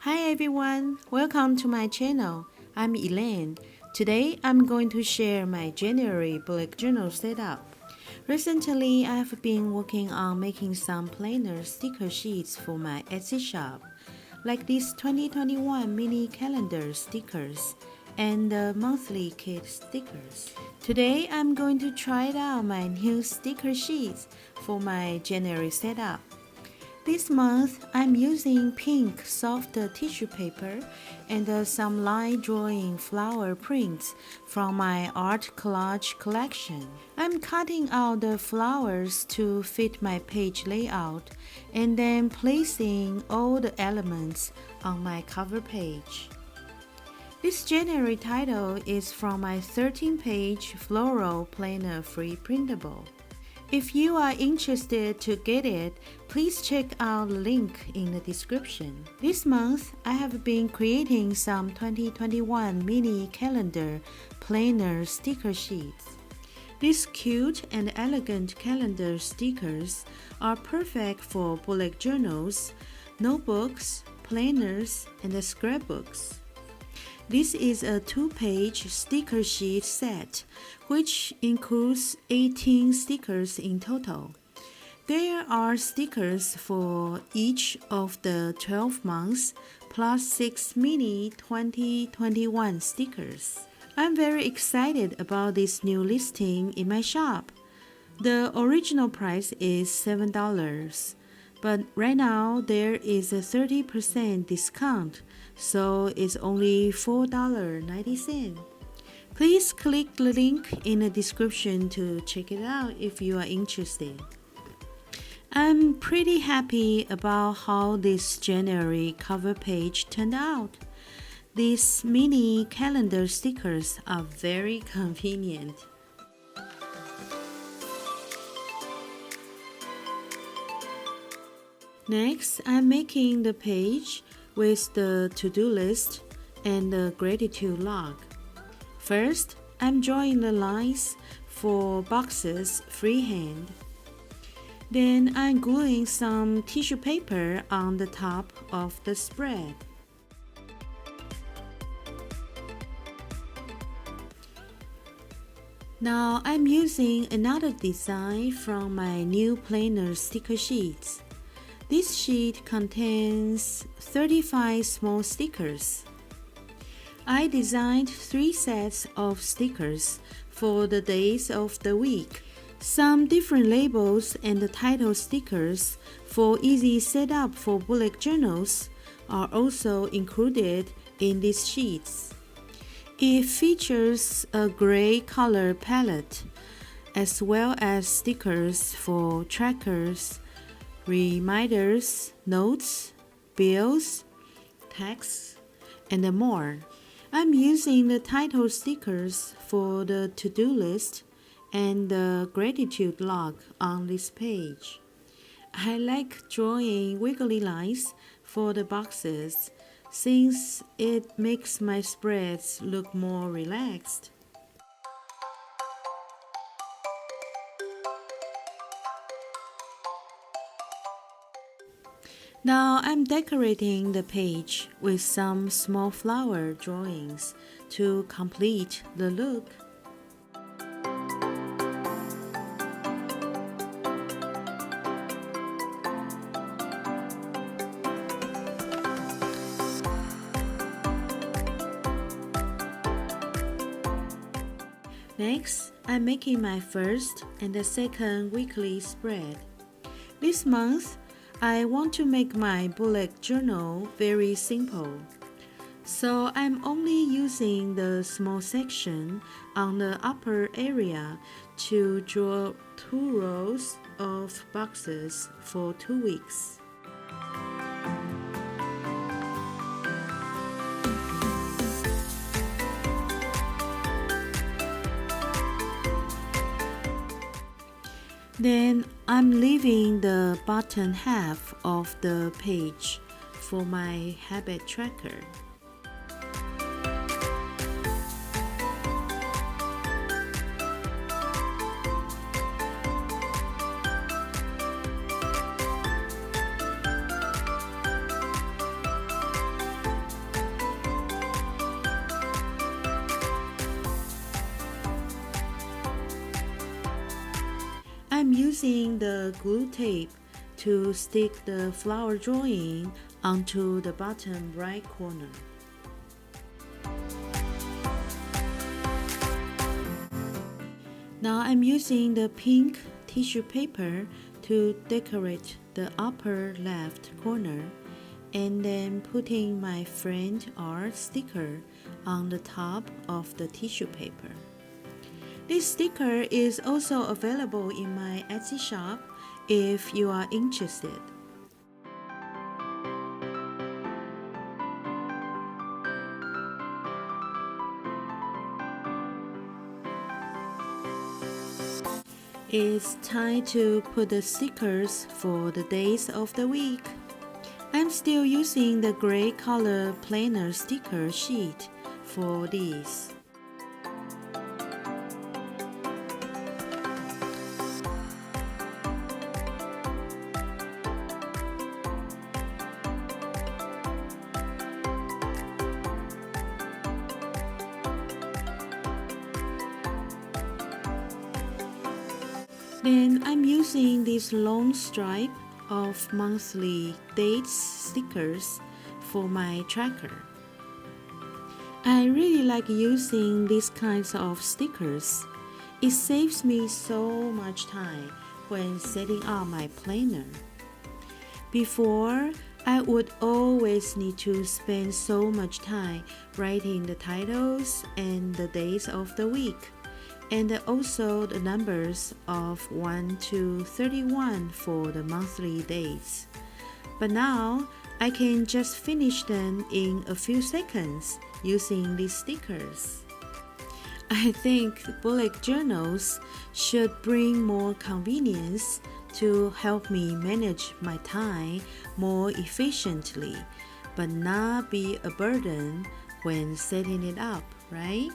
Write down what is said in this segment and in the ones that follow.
Hi everyone, welcome to my channel. I'm Elaine. Today I'm going to share my January bullet journal setup. Recently I've been working on making some planner sticker sheets for my Etsy shop, like these 2021 mini calendar stickers and the monthly kit stickers. Today I'm going to try out my new sticker sheets for my January setup. This month, I'm using pink soft tissue paper and some line drawing flower prints from my art collage collection. I'm cutting out the flowers to fit my page layout and then placing all the elements on my cover page. This January title is from my 13-page Floral planner free printable. If you are interested to get it, please check out the link in the description. This month, I have been creating some 2021 mini calendar planner sticker sheets. These cute and elegant calendar stickers are perfect for bullet journals, notebooks, planners, and scrapbooks. This is a 2-page sticker sheet set, which includes 18 stickers in total. There are stickers for each of the 12 months, plus 6 mini 2021 stickers. I'm very excited about this new listing in my shop. The original price is $7. But right now there is a 30% discount, so it's only $4.90. Please click the link in the description to check it out if you are interested. I'm pretty happy about how this January cover page turned out. These mini calendar stickers are very convenient. Next, I'm making the page with the to-do list and the gratitude log. First, I'm drawing the lines for boxes freehand. Then I'm gluing some tissue paper on the top of the spread. Now I'm using another design from my new planner sticker sheets. This sheet contains 35 small stickers. I designed 3 sets of stickers for the days of the week. Some different labels and the title stickers for easy setup for bullet journals are also included in these sheets. It features a gray color palette as well as stickers for trackers, reminders, notes, bills, texts, and more. I'm using the title stickers for the to-do list and the gratitude log on this page. I like drawing wiggly lines for the boxes since it makes my spreads look more relaxed. Now I'm decorating the page with some small flower drawings to complete the look. Next, I'm making my first and the second weekly spread. This month, I want to make my bullet journal very simple, so I'm only using the small section on the upper area to draw 2 rows of boxes for 2 weeks. Then I'm leaving the bottom half of the page for my habit tracker. using the glue tape to stick the flower drawing onto the bottom right corner. Now I'm using the pink tissue paper to decorate the upper left corner and then putting my friend art sticker on the top of the tissue paper. This sticker is also available in my Etsy shop if you are interested. It's time to put the stickers for the days of the week. I'm still using the gray color planner sticker sheet for these. Then I'm using this long stripe of monthly dates stickers for my tracker. I really like using these kinds of stickers. It saves me so much time when setting up my planner. Before, I would always need to spend so much time writing the titles and the days of the week, and also the numbers of 1 to 31 for the monthly dates. But now, I can just finish them in a few seconds using these stickers. I think bullet journals should bring more convenience to help me manage my time more efficiently, but not be a burden when setting it up, right?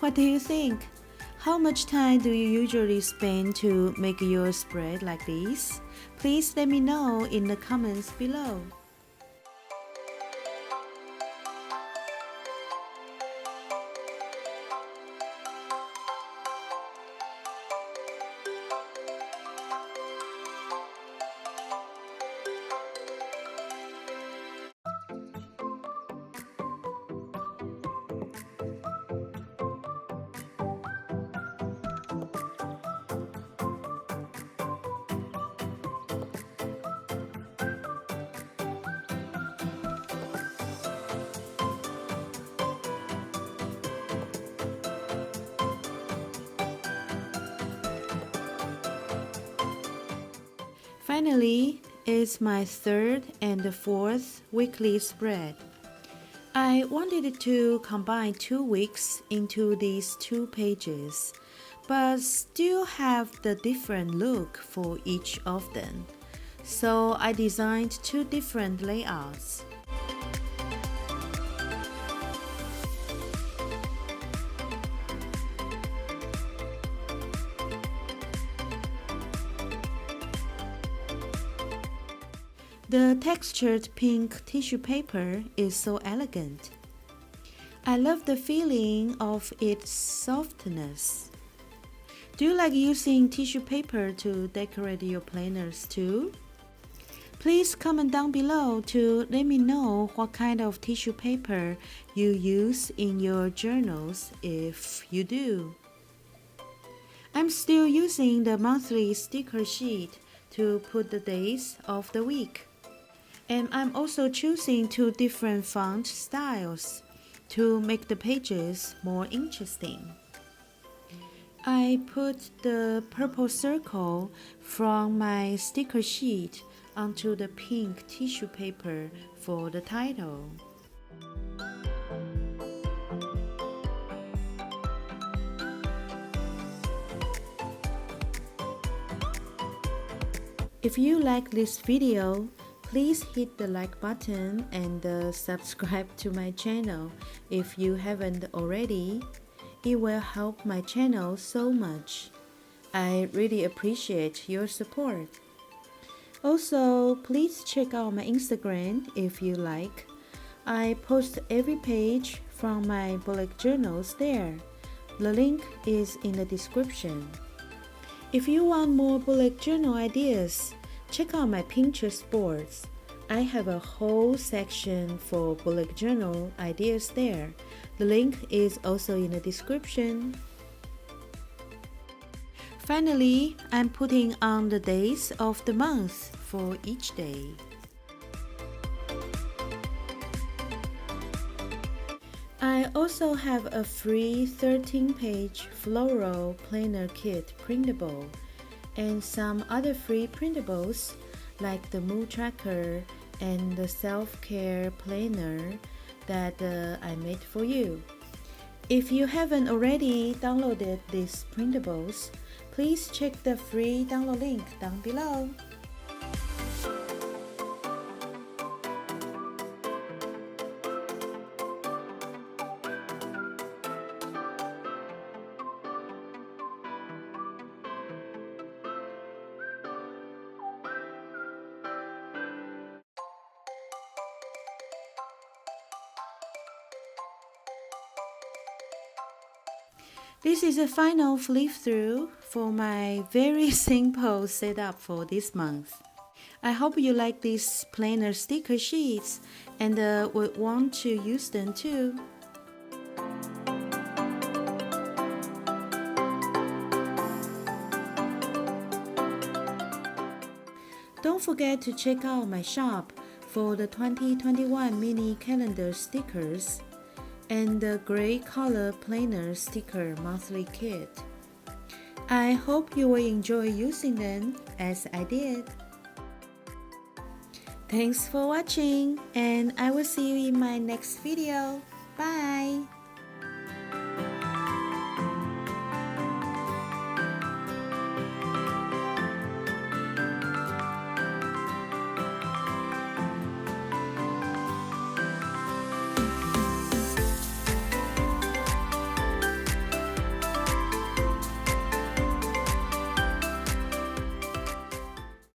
What do you think? How much time do you usually spend to make your spread like this? Please let me know in the comments below. Finally, it's my third and fourth weekly spread. I wanted to combine 2 weeks into these 2 pages, but still have the different look for each of them. So I designed 2 different layouts. The textured pink tissue paper is so elegant. I love the feeling of its softness. Do you like using tissue paper to decorate your planners too? Please comment down below to let me know what kind of tissue paper you use in your journals if you do. I'm still using the monthly sticker sheet to put the days of the week. And I'm also choosing 2 different font styles to make the pages more interesting. I put the purple circle from my sticker sheet onto the pink tissue paper for the title. If you like this video, please hit the like button and subscribe to my channel if you haven't already. It will help my channel so much. I really appreciate your support. Also, please check out my Instagram if you like. I post every page from my bullet journals there. The link is in the description. If you want more bullet journal ideas, check out my Pinterest boards. I have a whole section for bullet journal ideas there. The link is also in the description. Finally, I'm putting on the days of the month for each day. I also have a free 13-page Floral planner kit printable and some other free printables like the mood tracker and the self-care planner that I made for you. If you haven't already downloaded these printables, please check the free download link down below. This is a final flip through for my very simple setup for this month. I hope you like these planner sticker sheets and would want to use them too. Don't forget to check out my shop for the 2021 mini calendar stickers and the gray color planner sticker monthly kit. I hope you will enjoy using them as I did. Thanks for watching, and I will see you in my next video. Bye!